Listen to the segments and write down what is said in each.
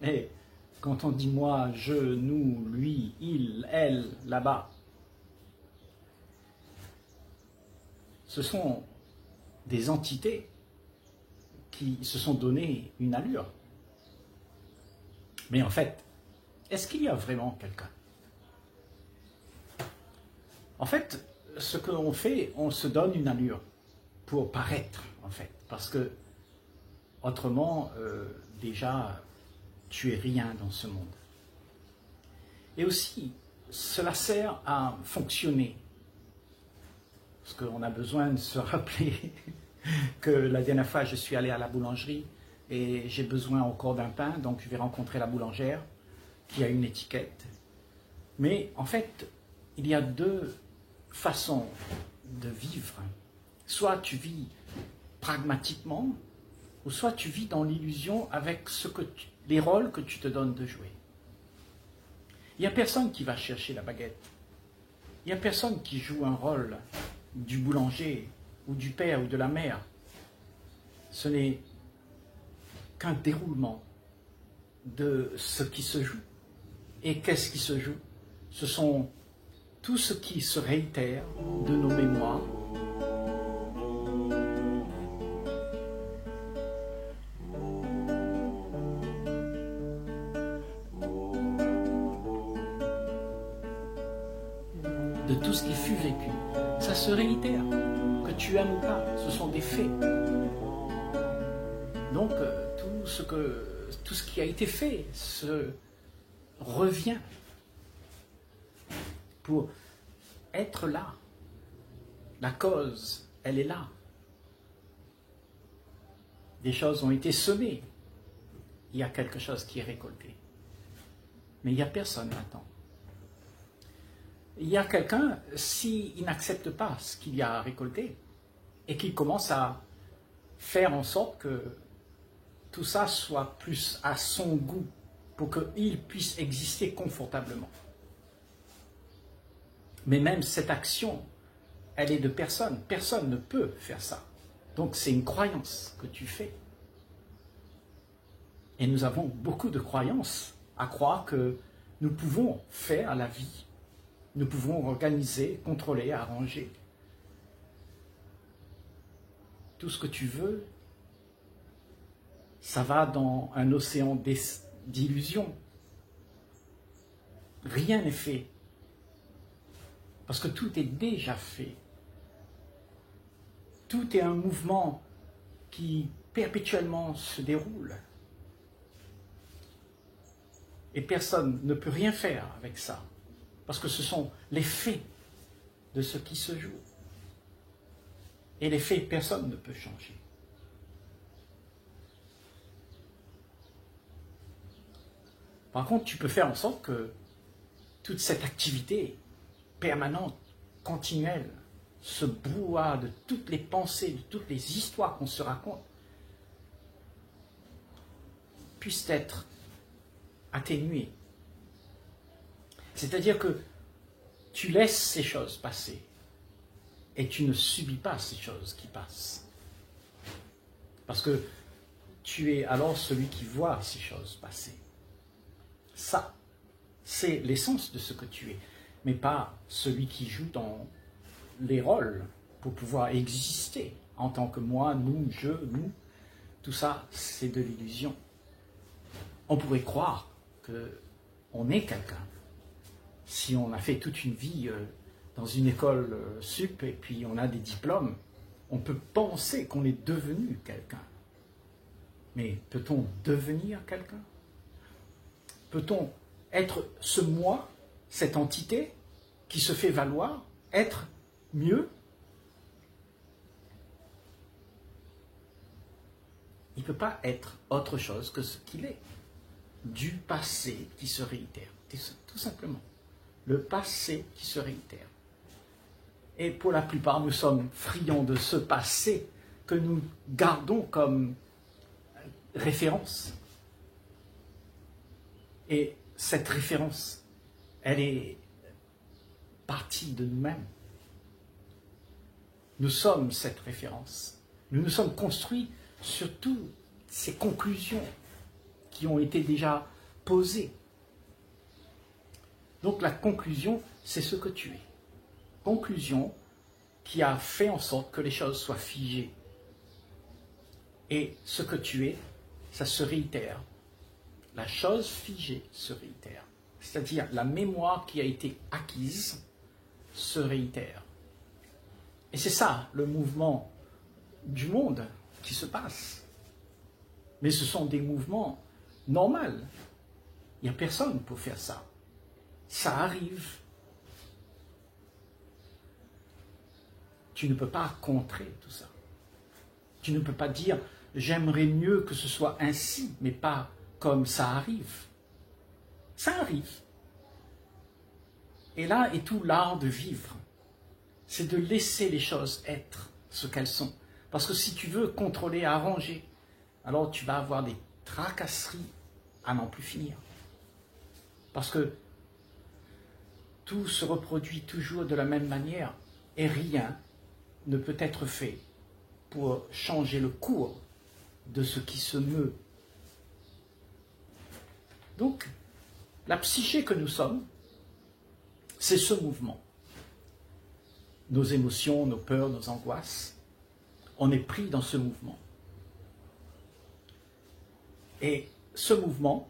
Et quand on dit moi, je, nous, lui, il, elle, là-bas, ce sont des entités qui se sont donné une allure. Mais en fait, est-ce qu'il y a vraiment quelqu'un? En fait, ce que l'on fait, on se donne une allure pour paraître, en fait. Parce que, autrement, déjà, tu es rien dans ce monde. Et aussi, cela sert à fonctionner. Parce qu'on a besoin de se rappeler que la dernière fois, je suis allé à la boulangerie et j'ai besoin encore d'un pain, donc je vais rencontrer la boulangère qui a une étiquette. Mais en fait, il y a deux façons de vivre. Soit tu vis pragmatiquement, ou soit tu vis dans l'illusion avec les rôles que tu te donnes de jouer. Il n'y a personne qui va chercher la baguette. Il n'y a personne qui joue un rôle du boulanger, ou du père, ou de la mère. Ce n'est qu'un déroulement de ce qui se joue. Et qu'est-ce qui se joue? Ce sont tout ce qui se réitère de nos mémoires, de tout ce qui fut vécu. Ça se réitère, que tu aimes ou pas, ce sont des faits. Donc tout ce qui a été fait se revient pour être là. La cause, elle est là. Des choses ont été semées. Il y a quelque chose qui est récolté. Mais il n'y a personne maintenant. Il y a quelqu'un, s'il n'accepte pas ce qu'il y a récolté, et qu'il commence à faire en sorte que tout ça soit plus à son goût, pour qu'il puisse exister confortablement. Mais même cette action, elle est de personne. Personne ne peut faire ça. Donc c'est une croyance que tu fais. Et nous avons beaucoup de croyances à croire que nous pouvons faire la vie. Nous pouvons organiser, contrôler, arranger. Tout ce que tu veux, ça va dans un océan d'illusions. Rien n'est fait. Parce que tout est déjà fait. Tout est un mouvement qui perpétuellement se déroule. Et personne ne peut rien faire avec ça. Parce que ce sont les faits de ce qui se joue. Et les faits, personne ne peut changer. Par contre, tu peux faire en sorte que toute cette activité permanente, continuelle, ce brouhaha de toutes les pensées, de toutes les histoires qu'on se raconte, puisse être atténuée. C'est-à-dire que tu laisses ces choses passer et tu ne subis pas ces choses qui passent. Parce que tu es alors celui qui voit ces choses passer. Ça, c'est l'essence de ce que tu es, mais pas celui qui joue dans les rôles pour pouvoir exister en tant que moi, nous, je, nous. Tout ça, c'est de l'illusion. On pourrait croire qu'on est quelqu'un. Si on a fait toute une vie dans une école sup et puis on a des diplômes, on peut penser qu'on est devenu quelqu'un. Mais peut-on devenir quelqu'un? Peut-on être ce moi, cette entité qui se fait valoir, être mieux? Il ne peut pas être autre chose que ce qu'il est, du passé qui se réitère, tout simplement. Le passé qui se réitère. Et pour la plupart, nous sommes friands de ce passé que nous gardons comme référence. Et cette référence, elle est partie de nous-mêmes. Nous sommes cette référence. Nous nous sommes construits sur toutes ces conclusions qui ont été déjà posées. Donc la conclusion, c'est ce que tu es. Conclusion qui a fait en sorte que les choses soient figées. Et ce que tu es, ça se réitère. La chose figée se réitère. C'est-à-dire la mémoire qui a été acquise se réitère. Et c'est ça le mouvement du monde qui se passe. Mais ce sont des mouvements normaux. Il n'y a personne pour faire ça. Ça arrive. Tu ne peux pas contrer tout ça. Tu ne peux pas dire « j'aimerais mieux que ce soit ainsi », mais pas comme ça arrive. Ça arrive. Et là est tout l'art de vivre. C'est de laisser les choses être ce qu'elles sont. Parce que si tu veux contrôler, arranger, alors tu vas avoir des tracasseries à n'en plus finir. Parce que tout se reproduit toujours de la même manière et rien ne peut être fait pour changer le cours de ce qui se meut. Donc, la psyché que nous sommes, c'est ce mouvement. Nos émotions, nos peurs, nos angoisses, on est pris dans ce mouvement. Et ce mouvement,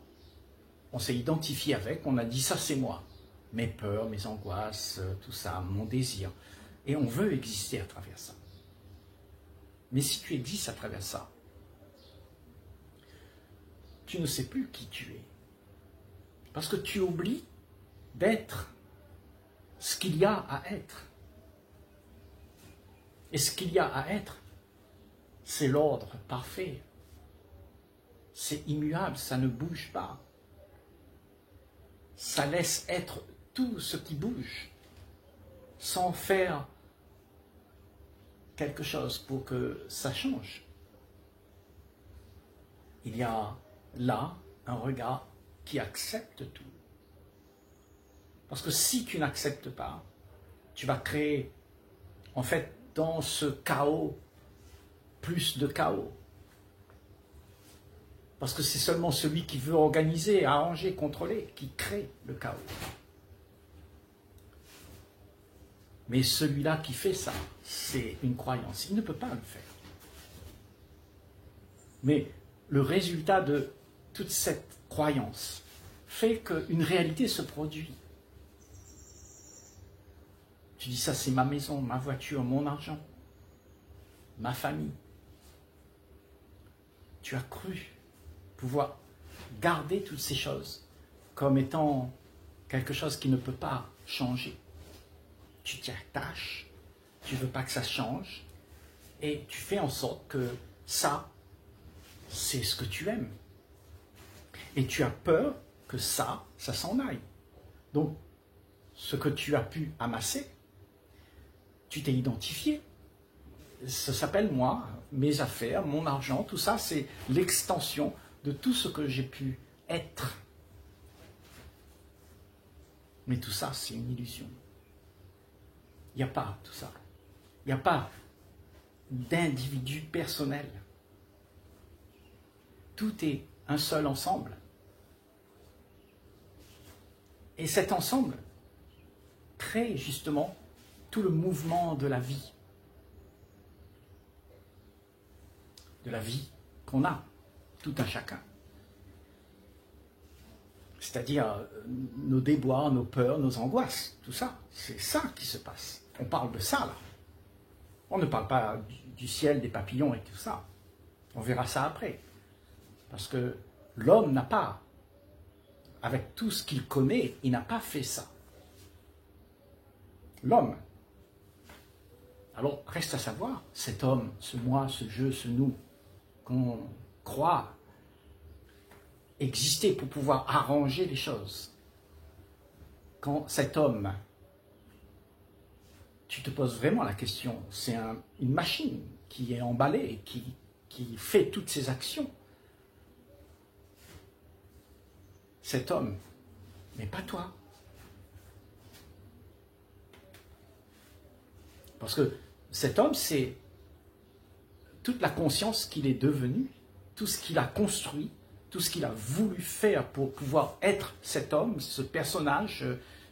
on s'est identifié avec, on a dit ça c'est moi. Mes peurs, mes angoisses, tout ça, mon désir. Et on veut exister à travers ça. Mais si tu existes à travers ça, tu ne sais plus qui tu es. Parce que tu oublies d'être ce qu'il y a à être. Et ce qu'il y a à être, c'est l'ordre parfait. C'est immuable, ça ne bouge pas. Ça laisse être tout ce qui bouge, sans faire quelque chose pour que ça change. Il y a là un regard qui accepte tout. Parce que si tu n'acceptes pas, tu vas créer, en fait, dans ce chaos, plus de chaos. Parce que c'est seulement celui qui veut organiser, arranger, contrôler, qui crée le chaos. Mais celui-là qui fait ça, c'est une croyance. Il ne peut pas le faire. Mais le résultat de toute cette croyance fait qu'une réalité se produit. Tu dis ça, c'est ma maison, ma voiture, mon argent, ma famille. Tu as cru pouvoir garder toutes ces choses comme étant quelque chose qui ne peut pas changer. Tu t'y attaches, tu ne veux pas que ça change, et tu fais en sorte que ça, c'est ce que tu aimes. Et tu as peur que ça s'en aille. Donc, ce que tu as pu amasser, tu t'es identifié. Ça s'appelle moi, mes affaires, mon argent, tout ça, c'est l'extension de tout ce que j'ai pu être. Mais tout ça, c'est une illusion. Il n'y a pas tout ça. Il n'y a pas d'individu personnel. Tout est un seul ensemble. Et cet ensemble crée justement tout le mouvement de la vie. De la vie qu'on a, tout un chacun. C'est-à-dire nos déboires, nos peurs, nos angoisses, tout ça. C'est ça qui se passe. On parle de ça, là. On ne parle pas du ciel, des papillons et tout ça. On verra ça après. Parce que l'homme n'a pas, avec tout ce qu'il connaît, il n'a pas fait ça. L'homme. Alors, reste à savoir, cet homme, ce moi, ce je, ce nous, qu'on croit exister pour pouvoir arranger les choses. Quand cet homme, tu te poses vraiment la question, c'est une machine qui est emballée, qui fait toutes ces actions. Cet homme, mais pas toi. Parce que cet homme, c'est toute la conscience qu'il est devenu tout ce qu'il a construit, tout ce qu'il a voulu faire pour pouvoir être cet homme, ce personnage,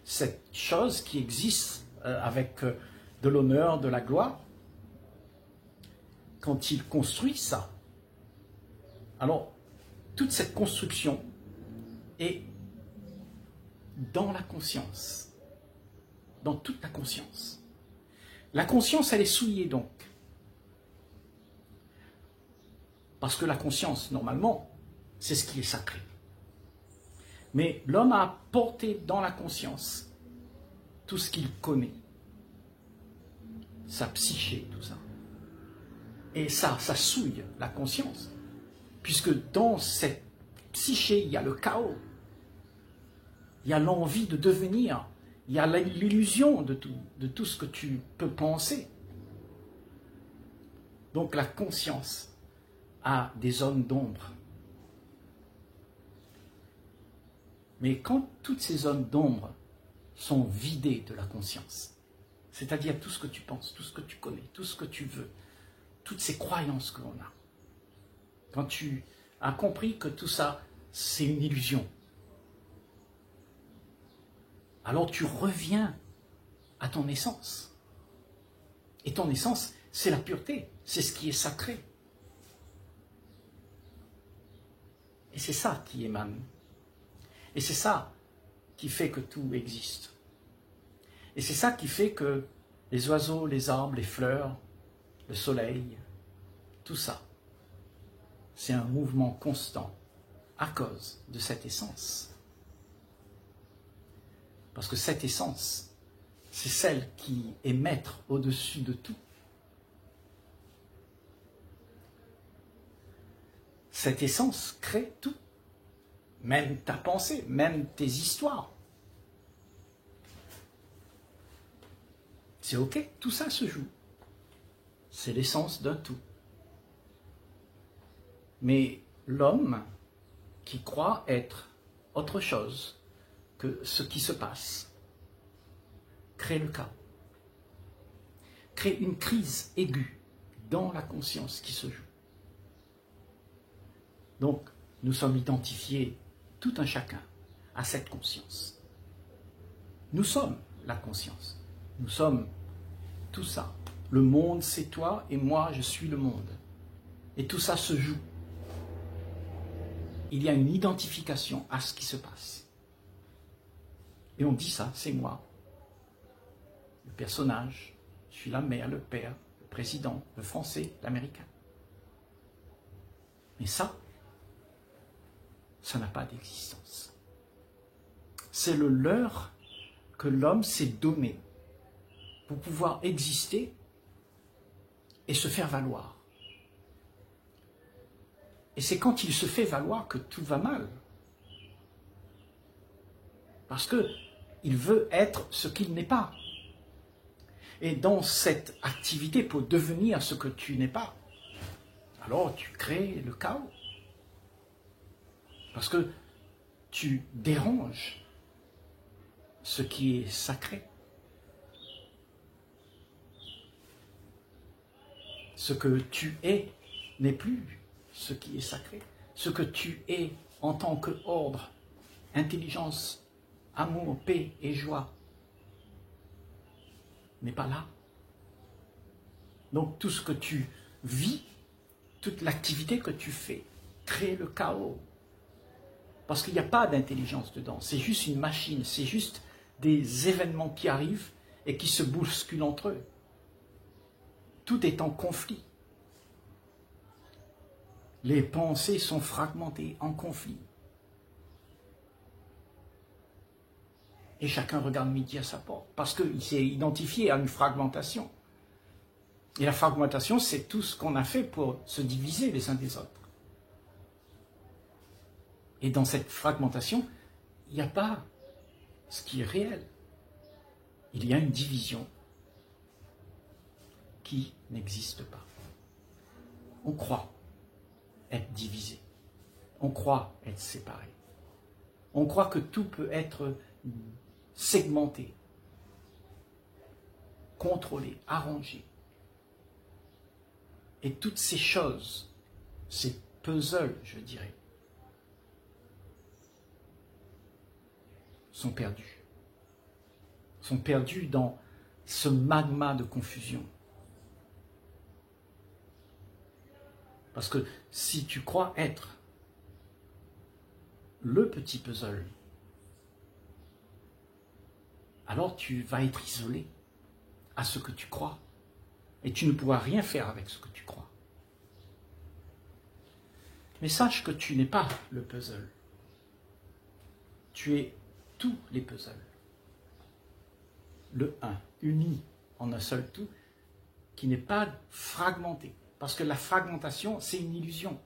cette chose qui existe avec de l'honneur, de la gloire, quand il construit ça, alors toute cette construction est dans la conscience, dans toute la conscience. La conscience, elle est souillée donc. Parce que la conscience, normalement, c'est ce qui est sacré. Mais l'homme a apporté dans la conscience tout ce qu'il connaît, sa psyché, tout ça. Et ça souille la conscience, puisque dans cette psyché, il y a le chaos, il y a l'envie de devenir, il y a l'illusion de tout ce que tu peux penser. Donc la conscience a des zones d'ombre. Mais quand toutes ces zones d'ombre sont vidées de la conscience, c'est-à-dire tout ce que tu penses, tout ce que tu connais, tout ce que tu veux, toutes ces croyances que l'on a, quand tu as compris que tout ça, c'est une illusion, alors tu reviens à ton essence. Et ton essence, c'est la pureté, c'est ce qui est sacré. Et c'est ça qui émane. Et c'est ça qui fait que tout existe. Et c'est ça qui fait que les oiseaux, les arbres, les fleurs, le soleil, tout ça, c'est un mouvement constant à cause de cette essence. Parce que cette essence, c'est celle qui est maître au-dessus de tout. Cette essence crée tout, même ta pensée, même tes histoires. C'est ok, tout ça se joue. C'est l'essence d'un tout. Mais l'homme qui croit être autre chose que ce qui se passe crée le chaos, crée une crise aiguë dans la conscience qui se joue. Donc, nous sommes identifiés, tout un chacun, à cette conscience. Nous sommes la conscience. Nous sommes tout ça. Le monde, c'est toi, et moi, je suis le monde. Et tout ça se joue. Il y a une identification à ce qui se passe. Et on dit ça, c'est moi. Le personnage, je suis la mère, le père, le président, le français, l'américain. Mais ça n'a pas d'existence. C'est le leurre que l'homme s'est donné pour pouvoir exister et se faire valoir. Et c'est quand il se fait valoir que tout va mal. Parce qu'il veut être ce qu'il n'est pas. Et dans cette activité pour devenir ce que tu n'es pas, alors tu crées le chaos. Parce que tu déranges ce qui est sacré. Ce que tu es n'est plus ce qui est sacré. Ce que tu es en tant qu'ordre, intelligence, amour, paix et joie n'est pas là. Donc tout ce que tu vis, toute l'activité que tu fais, crée le chaos. Parce qu'il n'y a pas d'intelligence dedans, c'est juste une machine, c'est juste des événements qui arrivent et qui se bousculent entre eux. Tout est en conflit. Les pensées sont fragmentées, en conflit. Et chacun regarde midi à sa porte, parce qu'il s'est identifié à une fragmentation. Et la fragmentation, c'est tout ce qu'on a fait pour se diviser les uns des autres. Et dans cette fragmentation, il n'y a pas ce qui est réel. Il y a une division qui n'existe pas. On croit être divisé. On croit être séparé. On croit que tout peut être segmenté, contrôlé, arrangé. Et toutes ces choses, c'est puzzle, je dirais, sont perdus. Sont perdus dans ce magma de confusion. Parce que si tu crois être le petit puzzle, alors tu vas être isolé à ce que tu crois. Et tu ne pourras rien faire avec ce que tu crois. Mais sache que tu n'es pas le puzzle. Tu es tous les puzzles. Le un, uni en un seul tout, qui n'est pas fragmenté. Parce que la fragmentation, c'est une illusion.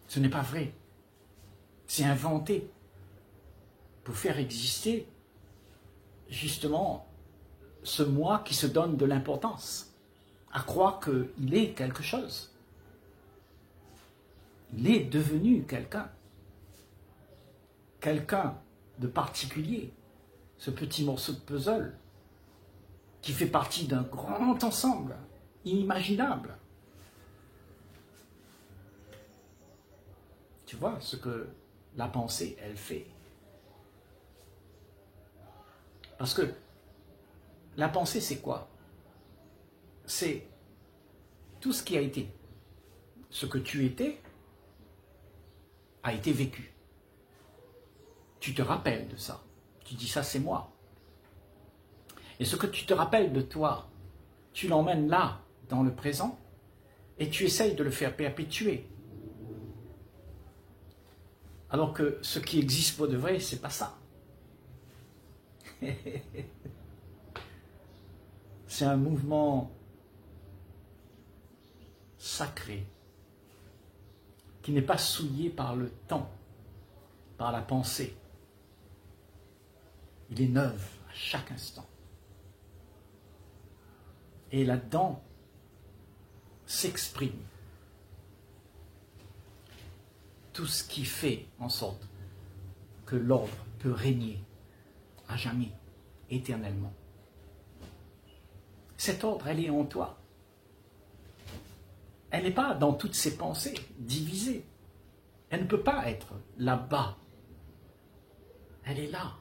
Ce n'est pas vrai. C'est inventé pour faire exister justement ce moi qui se donne de l'importance, à croire qu'il est quelque chose. Il est devenu quelqu'un. Quelqu'un de particulier. Ce petit morceau de puzzle qui fait partie d'un grand ensemble inimaginable. Tu vois ce que la pensée, elle fait. Parce que la pensée, c'est quoi? C'est tout ce qui a été. Ce que tu étais a été vécu. Tu te rappelles de ça. Tu dis ça, c'est moi. Et ce que tu te rappelles de toi, tu l'emmènes là, dans le présent, et tu essayes de le faire perpétuer. Alors que ce qui existe pour de vrai, c'est pas ça. C'est un mouvement sacré qui n'est pas souillé par le temps, par la pensée. Il est neuf à chaque instant. Et là-dedans s'exprime tout ce qui fait en sorte que l'ordre peut régner à jamais, éternellement. Cet ordre, elle est en toi. Elle n'est pas dans toutes ses pensées divisées. Elle ne peut pas être là-bas. Elle est là,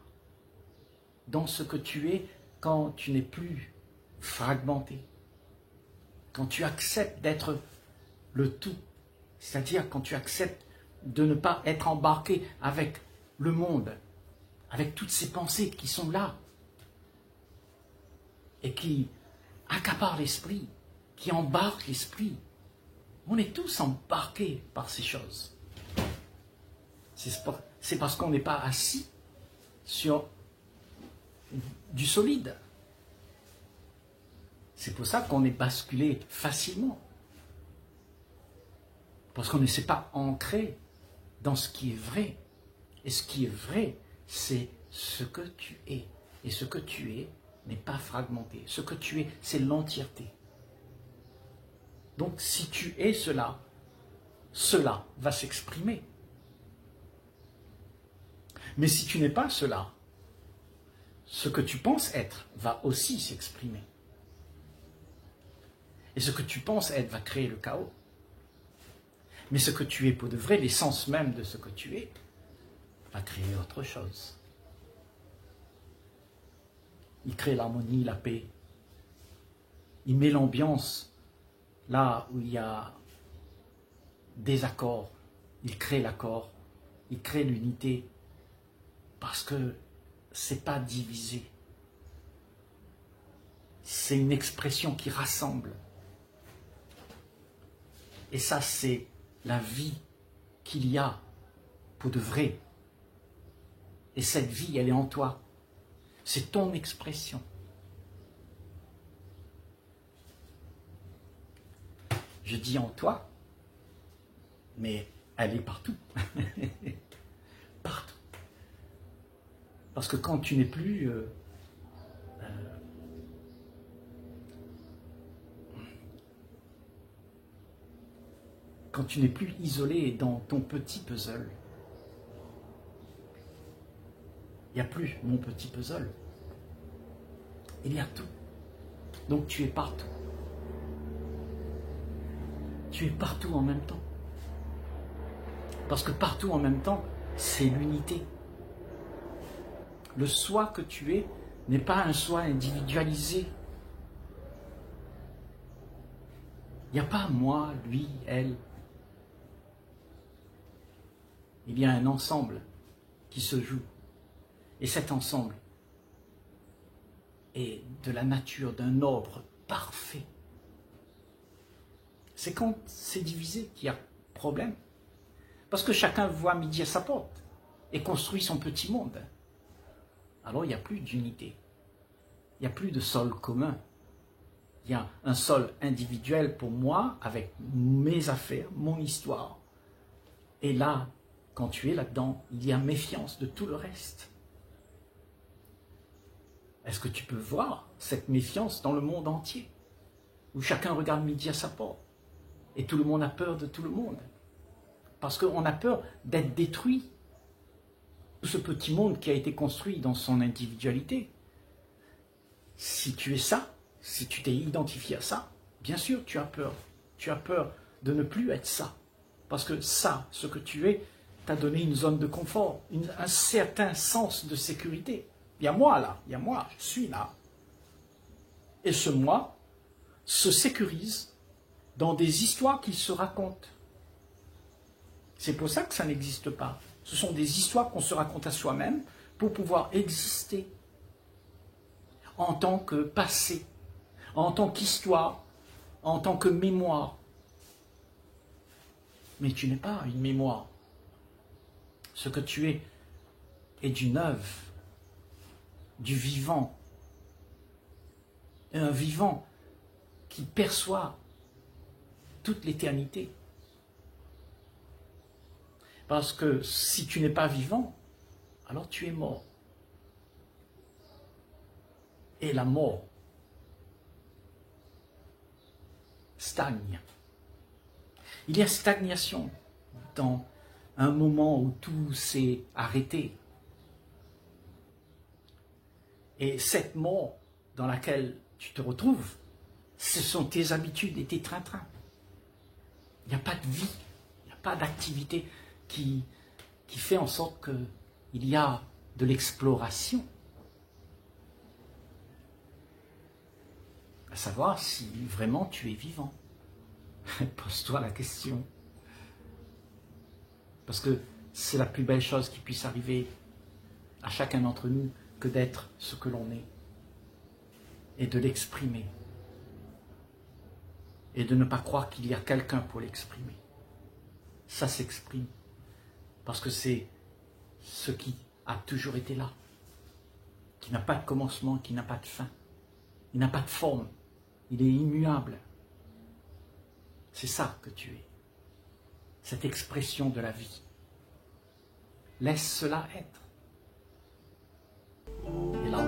dans ce que tu es quand tu n'es plus fragmenté. Quand tu acceptes d'être le tout, c'est-à-dire quand tu acceptes de ne pas être embarqué avec le monde, avec toutes ces pensées qui sont là et qui accaparent l'esprit, qui embarquent l'esprit. On est tous embarqués par ces choses. C'est parce qu'on n'est pas assis sur du solide. C'est pour ça qu'on est basculé facilement. Parce qu'on ne s'est pas ancré dans ce qui est vrai. Et ce qui est vrai, c'est ce que tu es. Et ce que tu es n'est pas fragmenté. Ce que tu es, c'est l'entièreté. Donc si tu es cela, cela va s'exprimer. Mais si tu n'es pas cela, ce que tu penses être va aussi s'exprimer. Et ce que tu penses être va créer le chaos. Mais ce que tu es pour de vrai, l'essence même de ce que tu es, va créer autre chose. Il crée l'harmonie, la paix. Il met l'ambiance là où il y a des accords. Il crée l'accord. Il crée l'unité. Parce que c'est pas divisé. C'est une expression qui rassemble. Et ça, c'est la vie qu'il y a pour de vrai. Et cette vie, elle est en toi. C'est ton expression. Je dis en toi, mais elle est partout. Partout. Parce que quand tu n'es plus quand tu n'es plus isolé dans ton petit puzzle, il n'y a plus mon petit puzzle. Il y a tout. Donc tu es partout. Tu es partout en même temps. Parce que partout en même temps, c'est l'unité. Le soi que tu es n'est pas un soi individualisé. Il n'y a pas moi, lui, elle. Il y a un ensemble qui se joue. Et cet ensemble est de la nature d'un ordre parfait. C'est quand c'est divisé qu'il y a problème. Parce que chacun voit midi à sa porte et construit son petit monde. Alors il n'y a plus d'unité. Il n'y a plus de sol commun. Il y a un sol individuel pour moi avec mes affaires, mon histoire. Et là, quand tu es là-dedans, il y a méfiance de tout le reste. Est-ce que tu peux voir cette méfiance dans le monde entier, où chacun regarde midi à sa porte et tout le monde a peur de tout le monde? Parce qu'on a peur d'être détruit. Tout ce petit monde qui a été construit dans son individualité. Si tu es ça, si tu t'es identifié à ça, bien sûr tu as peur. Tu as peur de ne plus être ça. Parce que ça, ce que tu es, t'a donné une zone de confort, un certain sens de sécurité. Il y a moi là, il y a moi, je suis là. Et ce moi se sécurise dans des histoires qu'il se raconte. C'est pour ça que ça n'existe pas. Ce sont des histoires qu'on se raconte à soi-même pour pouvoir exister en tant que passé, en tant qu'histoire, en tant que mémoire. Mais tu n'es pas une mémoire. Ce que tu es est du neuf, du vivant. Un vivant qui perçoit toute l'éternité. Parce que si tu n'es pas vivant, alors tu es mort. Et la mort stagne. Il y a stagnation dans un moment où tout s'est arrêté. Et cette mort dans laquelle tu te retrouves, ce sont tes habitudes et tes train-train. Il n'y a pas de vie, il n'y a pas d'activité qui fait en sorte qu'il y a de l'exploration. À savoir si vraiment tu es vivant. Pose-toi la question. Parce que c'est la plus belle chose qui puisse arriver à chacun d'entre nous que d'être ce que l'on est. Et de l'exprimer. Et de ne pas croire qu'il y a quelqu'un pour l'exprimer. Ça s'exprime. Parce que c'est ce qui a toujours été là. Qui n'a pas de commencement, qui n'a pas de fin. Il n'a pas de forme. Il est immuable. C'est ça que tu es. Cette expression de la vie. Laisse cela être. Et là,